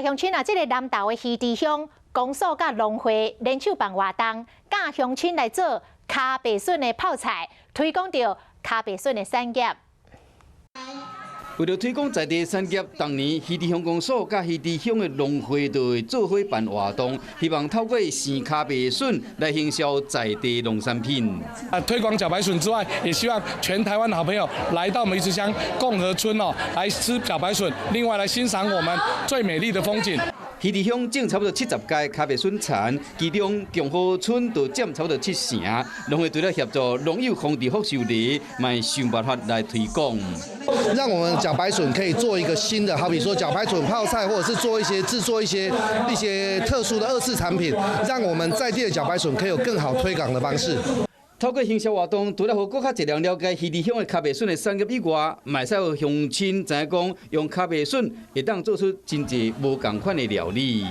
在乡亲啊，这个南投的鱼池乡公所甲农会联手办活动，教乡亲来做卡白笋的泡菜，推广着卡白笋的产业。 为了推广在地产业，当年鱼池乡公所甲鱼池乡的农会就会做伙办活动，希望透过生卡白笋来行销在地农产品。推广茭白笋之外，也希望全台湾的好朋友来到梅池乡共和村来吃茭白笋，另外来欣赏我们最美丽的风景。 鱼池乡种差不多70届卡白笋田，其中共和村就占差不多70成。农会除了协助农友防治福寿梨，嘛想办法来推广，让我们茭白笋可以做一个新的，好比说茭白笋泡菜，或者是制作一些特殊的2次产品，让我们在地的茭白笋可以有更好推广的方式。 透过行销活动，除了让更加侪人了解鱼池乡的卡白笋的产业以外，嘛使让乡亲知影讲，用卡白笋会当做出真侪无同款的料理。